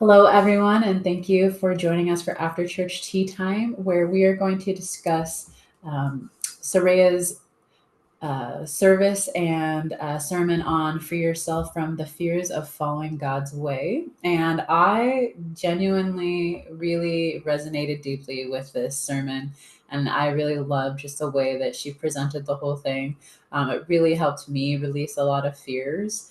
Hello, everyone, and thank you for joining us for After Church Tea Time, where we are going to discuss Sarea's service and sermon on Free Yourself from the Fears of Following God's Way. And I genuinely really resonated deeply with this sermon. And I really loved just the way that she presented the whole thing. It really helped me release a lot of fears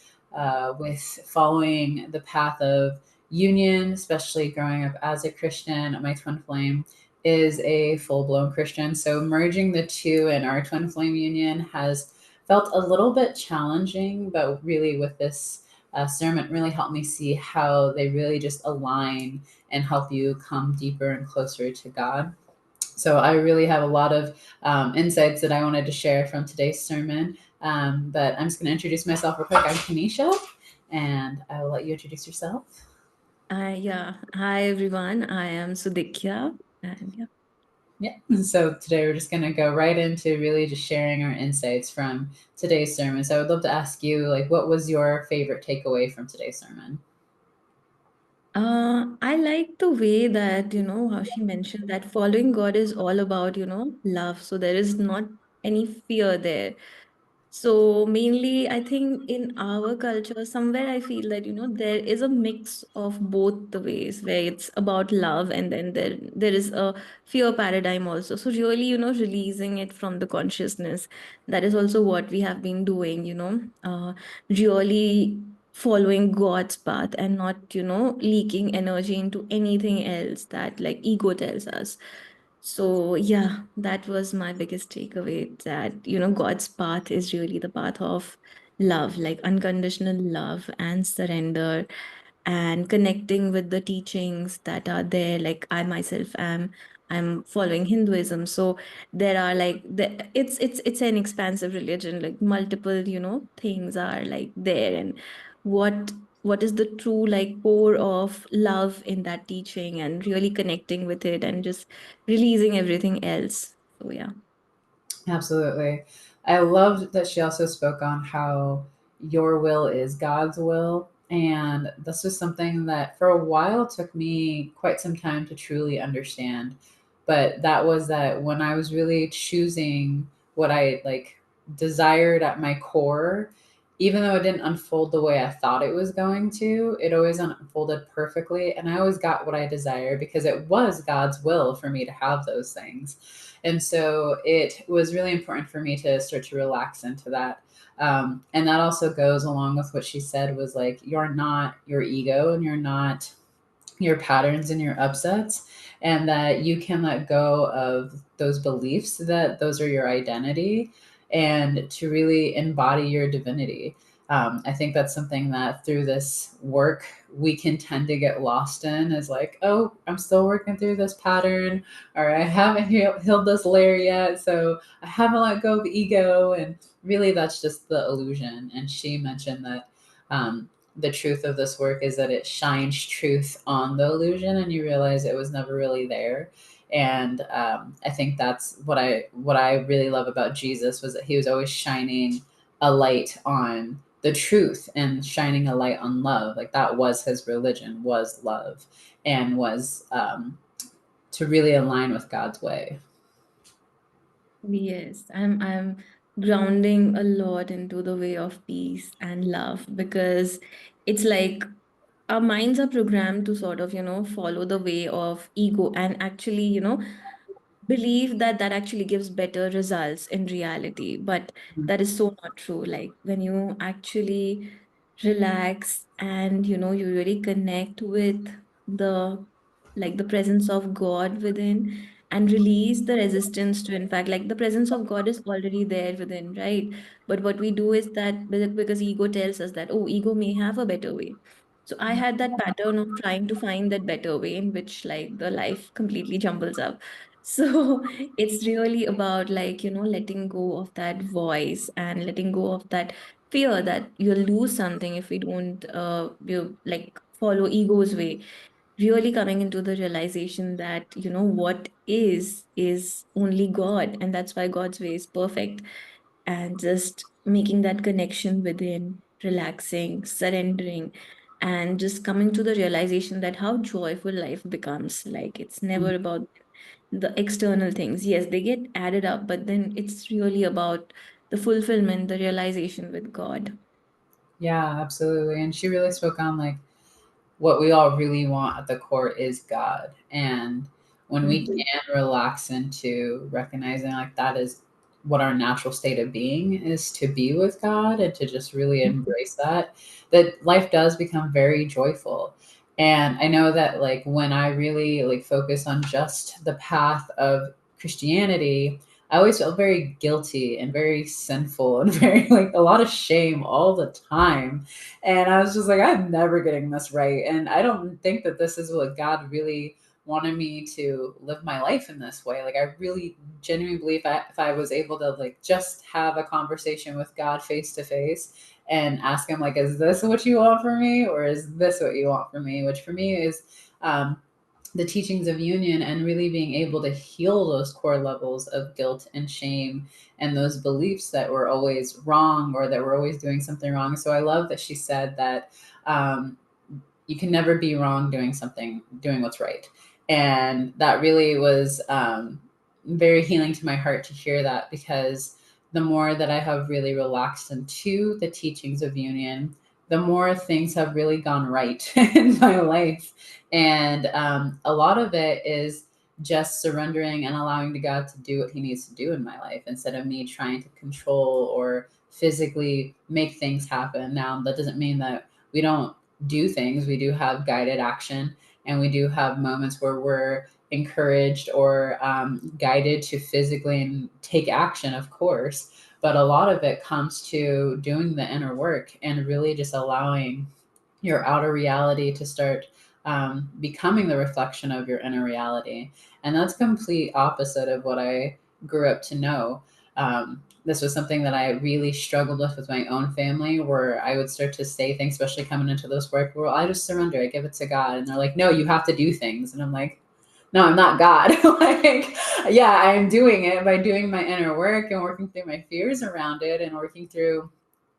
with following the path of union, especially growing up as a Christian. My twin flame is a full blown Christian. So merging the two in our twin flame union has felt a little bit challenging, but really with this sermon really helped me see how they really just align and help you come deeper and closer to God. So I really have a lot of insights that I wanted to share from today's sermon. But I'm just going to introduce myself real quick. I'm Kanisha, and I will let you introduce yourself. Yeah. Hi everyone. I am Sudikya, and yeah. Yeah. So today we're just going to go right into really just sharing our insights from today's sermon. So I would love to ask you, like, what was your favorite takeaway from today's sermon? I like the way that, how she mentioned that following God is all about, love. So there is not any fear there. So mainly, I think in our culture, somewhere I feel that, there is a mix of both the ways where it's about love and then there is a fear paradigm also. So really, releasing it from the consciousness. That is also what we have been doing, really following God's path and not, leaking energy into anything else that like ego tells us. So, yeah, that was my biggest takeaway that, God's path is really the path of love, like unconditional love and surrender and connecting with the teachings that are there. Like I myself I'm following Hinduism. So there are like it's an expansive religion, like multiple, things are like there and what what is the true like core of love in that teaching and really connecting with it and just releasing everything else. So yeah. Absolutely. I loved that she also spoke on how your will is God's will. And this was something that for a while took me quite some time to truly understand. But that was that when I was really choosing what I like desired at my core, even though it didn't unfold the way I thought it was going to, it always unfolded perfectly. And I always got what I desired because it was God's will for me to have those things. And so it was really important for me to start to relax into that. And that also goes along with what she said was like, you're not your ego and you're not your patterns and your upsets, and that you can let go of those beliefs that those are your identity and to really embody your divinity. I think that's something that through this work we can tend to get lost in is like, oh, I'm still working through this pattern, or I haven't healed this layer yet, so I haven't let go of ego. And really, that's just the illusion. And she mentioned that the truth of this work is that it shines truth on the illusion and you realize it was never really there. And I think that's what I really love about Jesus was that he was always shining a light on the truth and shining a light on love. Like that was his religion, was love, and was to really align with God's way. Yes, I'm grounding a lot into the way of peace and love because it's like our minds are programmed to sort of, follow the way of ego and actually, believe that that actually gives better results in reality. But that is so not true. Like when you actually relax and, you really connect with the like the presence of God within and release the resistance to, in fact, like the presence of God is already there within, right? But what we do is that because ego tells us that, oh, ego may have a better way. So I had that pattern of trying to find that better way in which like the life completely jumbles up. So it's really about like, letting go of that voice and letting go of that fear that you'll lose something if we don't you like follow ego's way, really coming into the realization that what is only God, and that's why God's way is perfect, and just making that connection within, relaxing, surrendering, and just coming to the realization that how joyful life becomes. Like it's never about the external things. Yes, they get added up, but then it's really about the fulfillment, the realization with God. Yeah, absolutely. And she really spoke on like what we all really want at the core is God. And when we Mhm. can relax into recognizing like that is what our natural state of being is, to be with God and to just really embrace that, that life does become very joyful. And I know that like when I really like focus on just the path of Christianity, I always felt very guilty and very sinful and very like a lot of shame all the time. And I was just like, I'm never getting this right. And I don't think that this is what God really wanted me to live my life in this way. Like I really genuinely believe if I was able to like just have a conversation with God face to face and ask him like, is this what you want for me? Or is this what you want for me? Which for me is um, the teachings of union, and really being able to heal those core levels of guilt and shame and those beliefs that we're always wrong or that we're always doing something wrong. So I love that she said that um, you can never be wrong doing what's right. And that really was very healing to my heart to hear that, because the more that I have really relaxed into the teachings of union, the more things have really gone right in my life. And a lot of it is just surrendering and allowing to God to do what he needs to do in my life instead of me trying to control or physically make things happen. Now, that doesn't mean that we don't do things. We do have guided action, and we do have moments where we're encouraged or guided to physically take action, of course. But a lot of it comes to doing the inner work and really just allowing your outer reality to start becoming the reflection of your inner reality. And that's complete opposite of what I grew up to know. This was something that I really struggled with my own family, where I would start to say things, especially coming into this work, well, I just surrender, I give it to God. And they're like, no, you have to do things. And I'm like, no, I'm not God. Like, yeah, I'm doing it by doing my inner work and working through my fears around it and working through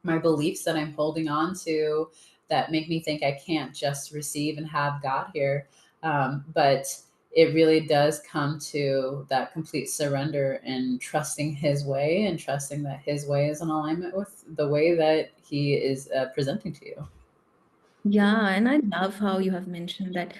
my beliefs that I'm holding on to that make me think I can't just receive and have God here. But it really does come to that complete surrender and trusting his way and trusting that his way is in alignment with the way that he is presenting to you. Yeah, and I love how you have mentioned that,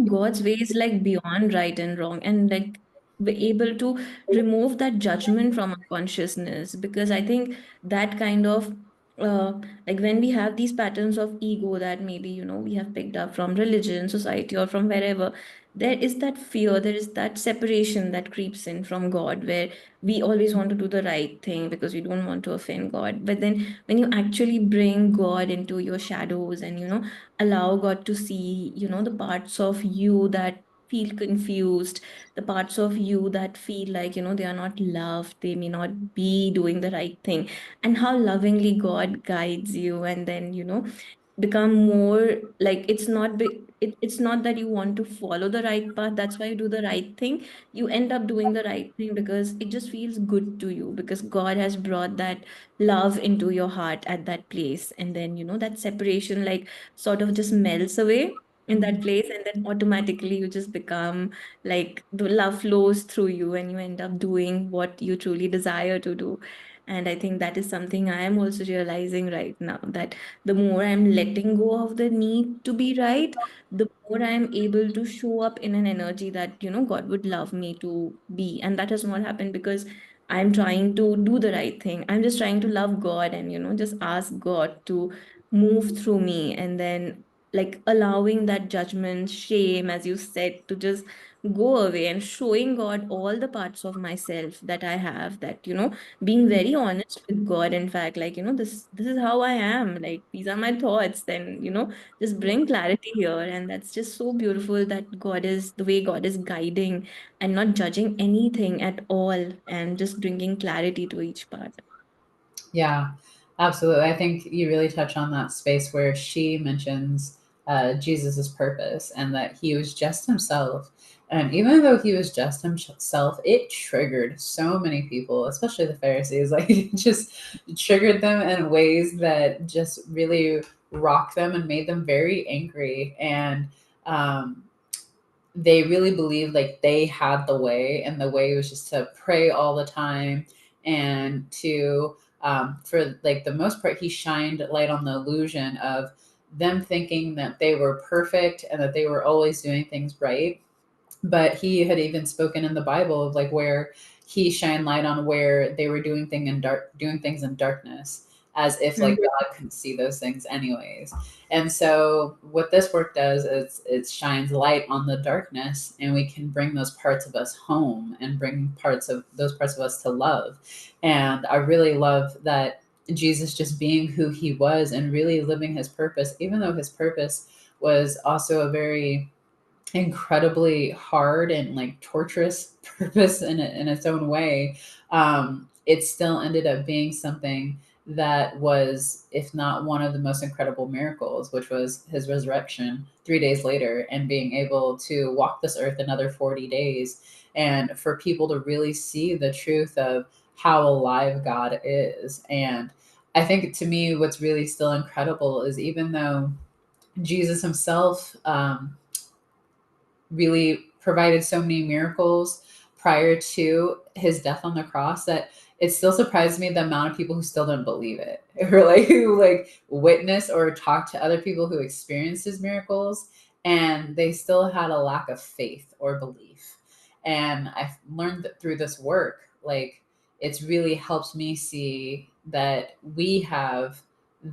God's way is like beyond right and wrong, and like we're able to remove that judgment from our consciousness. Because I think that kind of uh like when we have these patterns of ego that maybe, we have picked up from religion, society, or from wherever, there is that fear, there is that separation that creeps in from God, where we always want to do the right thing because we don't want to offend God. But then when you actually bring God into your shadows and, allow God to see, the parts of you that feel confused, the parts of you that feel like, they are not loved, they may not be doing the right thing, and how lovingly God guides you, and then, become more like it's not that you want to follow the right path, that's why you do the right thing. You end up doing the right thing because it just feels good to you, because God has brought that love into your heart at that place, and then, that separation like sort of just melts away in that place, and then automatically you just become like the love flows through you, and you end up doing what you truly desire to do. And I think that is something I am also realizing right now, that the more I'm letting go of the need to be right, the more I'm able to show up in an energy that, God would love me to be. And that has not happened because I'm trying to do the right thing. I'm just trying to love God and, just ask God to move through me. And then, like, allowing that judgment, shame, as you said, to just go away, and showing God all the parts of myself that I have, that, being very honest with God, in fact, like, this is how I am, like these are my thoughts, then, just bring clarity here. And that's just so beautiful, that God is the way God is guiding and not judging anything at all, and just bringing clarity to each part. Yeah, absolutely. I think you really touch on that space where she mentions Jesus's purpose and that he was just himself. And even though he was just himself, it triggered so many people, especially the Pharisees. Like it just triggered them in ways that just really rocked them and made them very angry. And um, they really believed like they had the way, and the way was just to pray all the time and to for like the most part, he shined light on the illusion of them thinking that they were perfect and that they were always doing things right. But he had even spoken in the Bible of like where he shined light on where they were doing things in darkness, as if like Mhm. God couldn't see those things anyways. And so what this work does is it shines light on the darkness, and we can bring those parts of us home and bring parts of those parts of us to love. And I really love that Jesus just being who he was and really living his purpose, even though his purpose was also a very incredibly hard and like torturous purpose in its own way. It still ended up being something that was, if not one of the most incredible miracles, which was his resurrection 3 days later and being able to walk this earth another 40 days, and for people to really see the truth of how alive God is. And I think to me, what's really still incredible is even though Jesus himself really provided so many miracles prior to his death on the cross, that it still surprised me the amount of people who still don't believe it, or like who like witness or talk to other people who experienced his miracles, and they still had a lack of faith or belief. And I've learned that through this work, like it's really helped me see that we have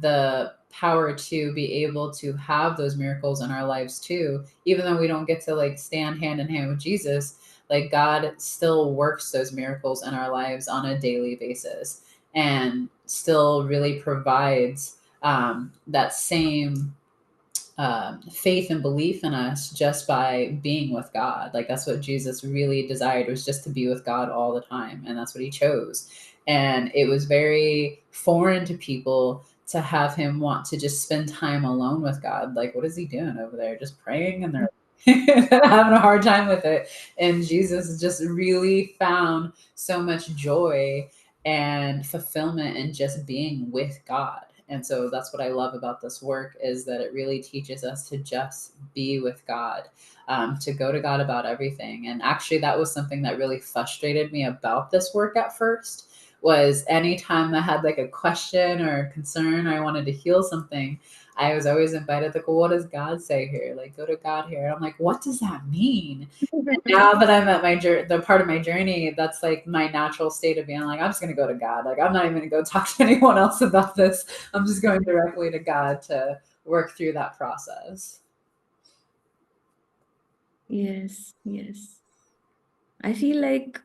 the power to be able to have those miracles in our lives too, even though we don't get to like stand hand in hand with Jesus. Like God still works those miracles in our lives on a daily basis, and still really provides that same faith and belief in us just by being with God. Like that's what Jesus really desired, was just to be with God all the time, and that's what he chose. And it was very foreign to people to have him want to just spend time alone with God. Like, what is he doing over there? Just praying, and they're having a hard time with it. And Jesus just really found so much joy and fulfillment in just being with God. And so that's what I love about this work, is that it really teaches us to just be with God, to go to God about everything. And actually, that was something that really frustrated me about this work at first. Was anytime I had like a question or a concern, or I wanted to heal something, I was always invited like, well, what does God say here? Like, go to God here. And I'm like, what does that mean? Now that I'm at the part of my journey, that's like my natural state of being like, I'm just going to go to God. Like, I'm not even going to go talk to anyone else about this. I'm just going directly to God to work through that process. Yes, yes. I feel like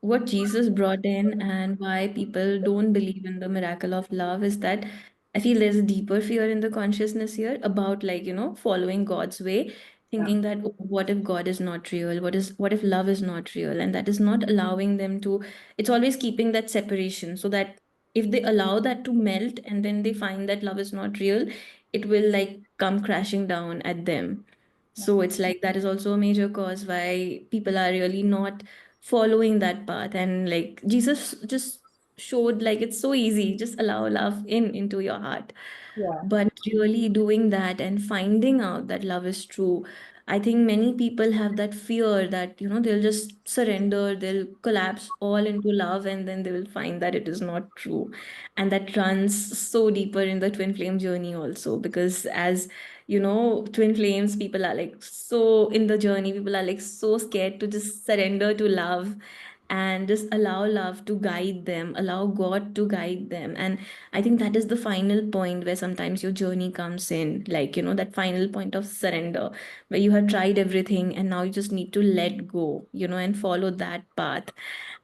what Jesus brought in and why people don't believe in the miracle of love is that I feel there's a deeper fear in the consciousness here about, like, following God's way, Yeah. thinking that, "Oh, what if God is not real? What if love is not real?" And that is not allowing them to, it's always keeping that separation so that if they allow that to melt and then they find that love is not real, it will like come crashing down at them. So it's like that is also a major cause why people are really not following that path. And like Jesus just showed like it's so easy, just allow love in into your heart. Yeah. But really doing that and finding out that love is true, I think many people have that fear that, they'll just surrender, they'll collapse all into love, and then they will find that it is not true. And that runs so deeper in the twin flame journey also, because as twin flames, people are like so in the journey, people are like so scared to just surrender to love and just allow love to guide them, allow God to guide them. And I think that is the final point where sometimes your journey comes in, like, that final point of surrender, where you have tried everything and now you just need to let go, and follow that path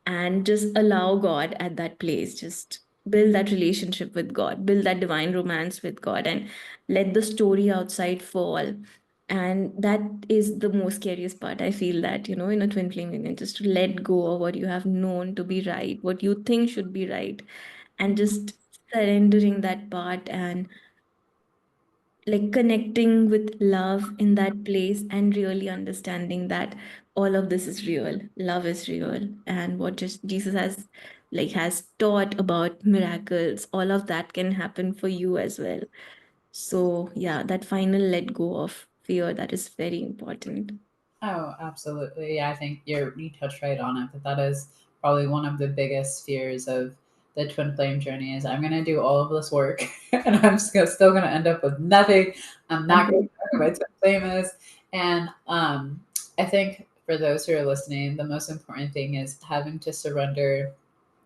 and just allow God at that place. Just build that relationship with God, build that divine romance with God, and let the story outside fall. And that is the most scariest part. I feel that, in a twin flame union, just to let go of what you have known to be right, what you think should be right, and just surrendering that part and like connecting with love in that place and really understanding that all of this is real, love is real, and what just Jesus has taught about miracles, all of that can happen for you as well. So yeah, that final let go of fear, that is very important. Oh, absolutely. Yeah, I think you touched right on it. That is probably one of the biggest fears of the twin flame journey is I'm gonna do all of this work and still gonna end up with nothing. I'm not gonna Nothing. know who my twin flame is. And I think for those who are listening, the most important thing is having to surrender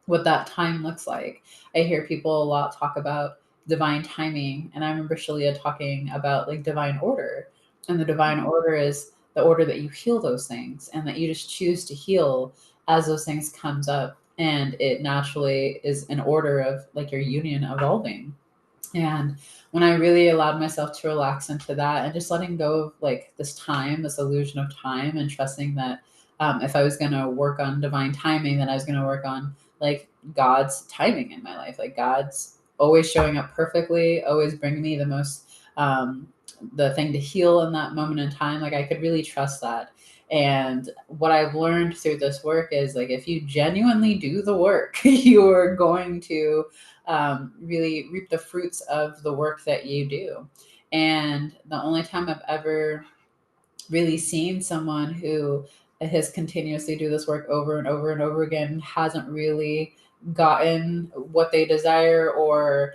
what that time looks like. I hear people a lot talk about divine timing, and I remember Shaleia talking about like divine order. And the divine order is the order that you heal those things and that you just choose to heal as those things comes up, and it naturally is an order of like your union evolving. And when I really allowed myself to relax into that and just letting go of like this time, this illusion of time, and trusting that if I was going to work on divine timing, then I was going to work on like God's timing in my life. Like God's always showing up perfectly, always bringing me the most, the thing to heal in that moment in time. Like I could really trust that. And what I've learned through this work is like if you genuinely do the work, you are going to really reap the fruits of the work that you do. And the only time I've ever really seen someone who has continuously do this work over and over and over again hasn't really gotten what they desire, or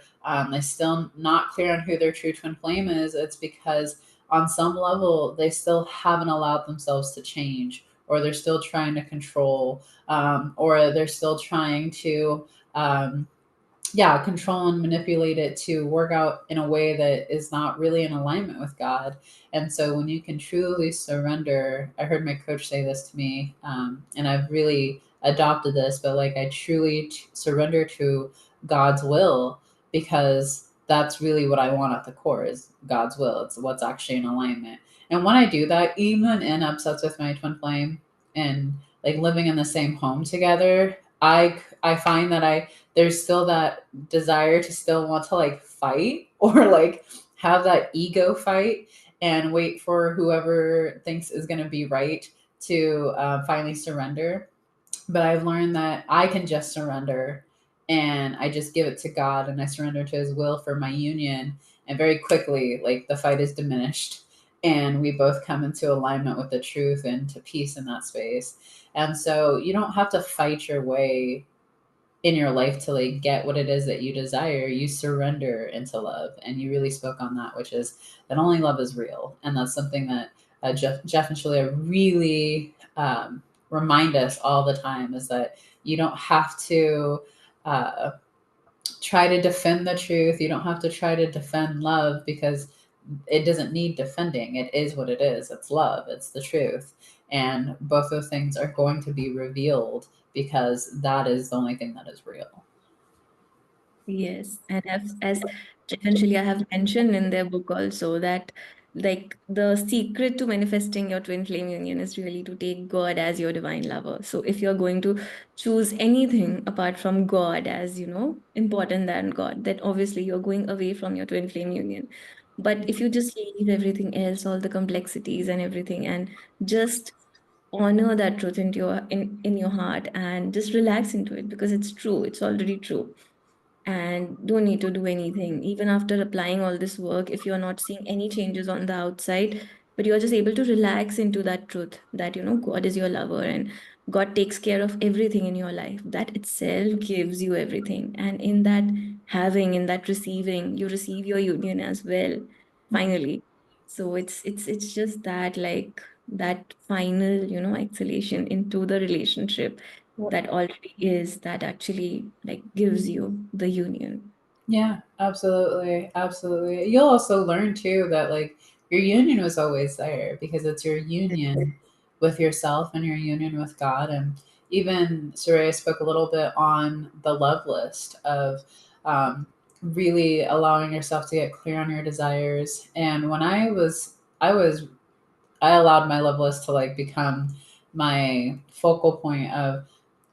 they're still not clear on who their true twin flame is, it's because on some level they still haven't allowed themselves to change, or they're still trying to control, or they're still trying to um, yeah, control and manipulate it to work out in a way that is not really in alignment with God. And so when you can truly surrender, I heard my coach say this to me, and I've really adopted this, but like I truly surrender to God's will, because that's really what I want at the core is God's will. It's what's actually in alignment. And when I do that, even in upsets with my twin flame and like living in the same home together, I find that I there's still that desire to still want to like fight or like have that ego fight and wait for whoever thinks is going to be right to finally surrender. But I've learned that I can just surrender, and I just give it to God and I surrender to his will for my union. And very quickly, like the fight is diminished and we both come into alignment with the truth and to peace in that space. And so you don't have to fight your way in your life to like get what it is that you desire. You surrender into love, and you really spoke on that, which is that only love is real. And that's something that Jeff and Shalia really remind us all the time, is that you don't have to uh, try to defend the truth. You don't have to try to defend love, because it doesn't need defending. It is what it is. It's love. It's the truth. And both those things are going to be revealed, because that is the only thing that is real. Yes, and as Jeff and Shilya have mentioned in their book also that like the secret to manifesting your twin flame union is really to take God as your divine lover. So if you're going to choose anything apart from God as, important than God, then obviously you're going away from your twin flame union. But if you just leave everything else, all the complexities and everything, and just honor that truth into in your heart and just relax into it because it's true, it's already true and don't need to do anything. Even after applying all this work, if you're not seeing any changes on the outside, but you're just able to relax into that truth that, God is your lover and God takes care of everything in your life, that itself gives you everything. And in that having, in that receiving, you receive your union as well, finally. So it's just that like that final, exhalation into the relationship that already is that actually like gives you the union. Yeah, absolutely. Absolutely. You'll also learn too that like your union was always there, because it's your union with yourself and your union with God. And even Soraya spoke a little bit on the love list of really allowing yourself to get clear on your desires. And when I allowed my love list to like become my focal point of,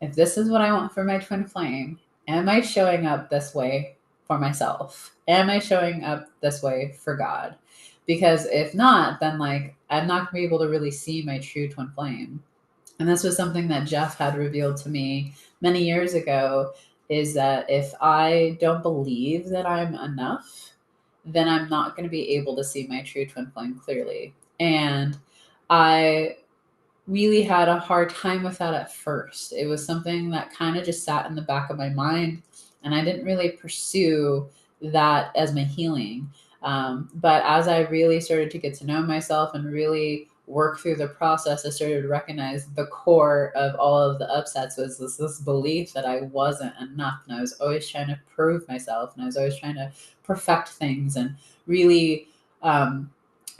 if this is what I want for my twin flame, am I showing up this way for myself? Am I showing up this way for God? Because if not, then like I'm not gonna be able to really see my true twin flame. And this was something that Jeff had revealed to me many years ago, is that if I don't believe that I'm enough, then I'm not going to be able to see my true twin flame clearly. And I really had a hard time with that at first. It was something that kind of just sat in the back of my mind, and I didn't really pursue that as my healing. But as I really started to get to know myself and really work through the process, I started to recognize the core of all of the upsets was this belief that I wasn't enough, and I was always trying to prove myself, and I was always trying to perfect things and really um,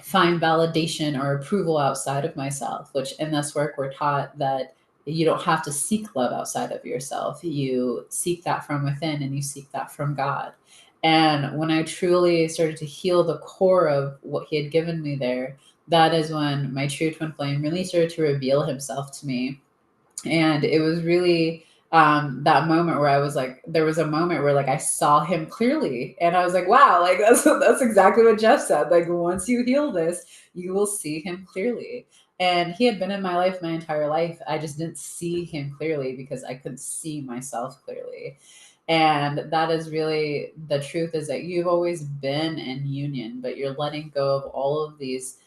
find validation or approval outside of myself, which in this work we're taught that you don't have to seek love outside of yourself. You seek that from within and you seek that from God. And when I truly started to heal the core of what he had given me there, that is when my true twin flame really started to reveal himself to me. And it was really that moment where I was like, there was a moment where like I saw him clearly, and I was like, wow, like that's exactly what Jeff said. Like once you heal this, you will see him clearly. And he had been in my life my entire life. I just didn't see him clearly because I couldn't see myself clearly. And that is really the truth, is that you've always been in union, but you're letting go of all of these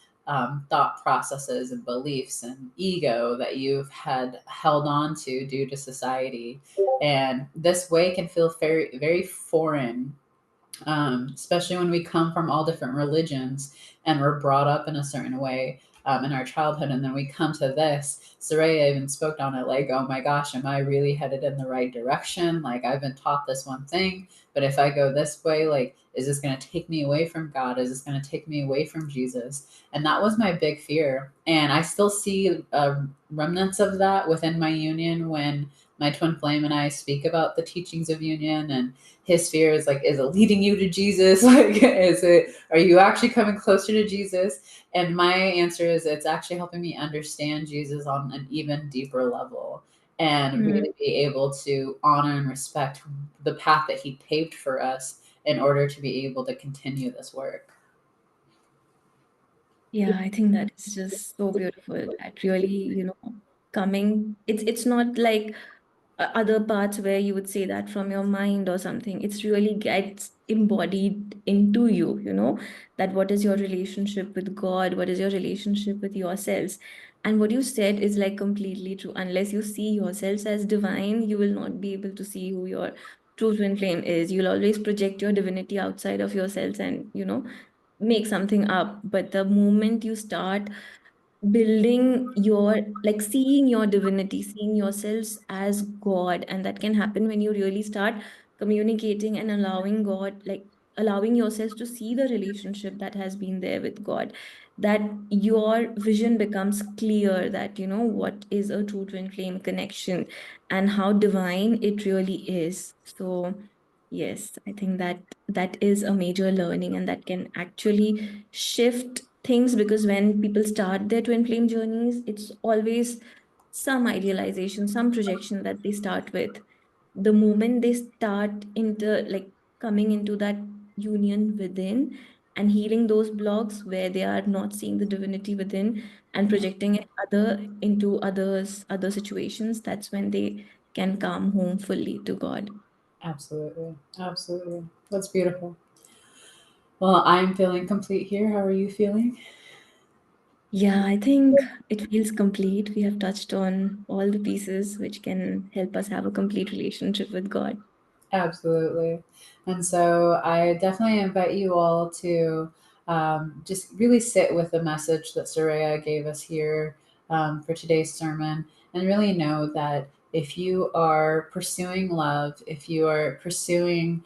thought processes and beliefs and ego that you've had held on to due to society. And this way can feel very, very foreign, especially when we come from all different religions and we're brought up in a certain way in our childhood. And then we come to this. Soraya even spoke on it like, oh my gosh, am I really headed in the right direction? Like, I've been taught this one thing, but if I go this way, like, is this going to take me away from God? Is this going to take me away from Jesus? And that was my big fear. And I still see remnants of that within my union when my twin flame and I speak about the teachings of union. And his fear is like, is it leading you to Jesus? Like, are you actually coming closer to Jesus? And my answer is, it's actually helping me understand Jesus on an even deeper level and Hmm. really be able to honor and respect the path that he paved for us in order to be able to continue this work. Yeah, I think that is just so beautiful. That really, coming. It's not like other parts where you would say that from your mind or something. It's really gets embodied into you, that what is your relationship with God, what is your relationship with yourselves. And what you said is like completely true. Unless you see yourselves as divine, you will not be able to see who your true twin flame is. You'll always project your divinity outside of yourselves and, make something up. But the moment you start building your, like, seeing your divinity, seeing yourselves as God, and that can happen when you really start communicating and allowing God, like allowing yourselves to see the relationship that has been there with God, that your vision becomes clear, that what is a true twin flame connection and how divine it really is. So yes, I think that that is a major learning, and that can actually shift things, because when people start their twin flame journeys, it's always some idealization, some projection that they start with. The moment they start into, like, coming into that union within and healing those blocks where they are not seeing the divinity within and projecting it into other situations, that's when they can come home fully to God. Absolutely. Absolutely. That's beautiful. Well, I'm feeling complete here. How are you feeling? Yeah, I think it feels complete. We have touched on all the pieces which can help us have a complete relationship with God. Absolutely. And so I definitely invite you all to just really sit with the message that Soraya gave us here for today's sermon, and really know that if you are pursuing love, if you are pursuing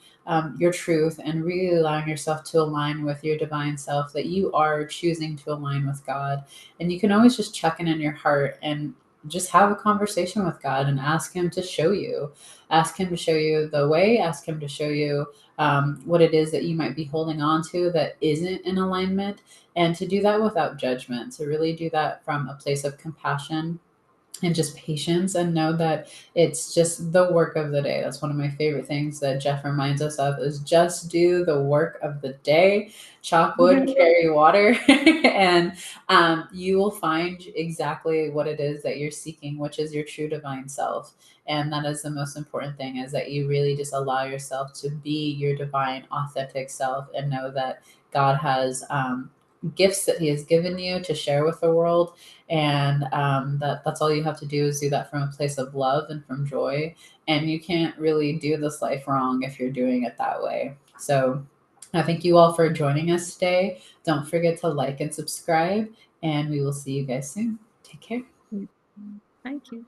your truth and really allowing yourself to align with your divine self, that you are choosing to align with God. And you can always just check in your heart and just have a conversation with God and ask Him to show you. Ask Him to show you the way, ask Him to show you what it is that you might be holding on to that isn't in alignment, and to do that without judgment, to really do that from a place of compassion and just patience, and know that it's just the work of the day. That's one of my favorite things that Jeff reminds us of, is just do the work of the day, chop wood, carry water, and you will find exactly what it is that you're seeking, which is your true divine self. And that is the most important thing, is that you really just allow yourself to be your divine authentic self, and know that God has gifts that he has given you to share with the world, and that's all you have to do, is do that from a place of love and from joy. And you can't really do this life wrong if you're doing it that way. So I thank you all for joining us today. Don't forget to like and subscribe, and we will see you guys soon. Take care. Yeah. Thank you.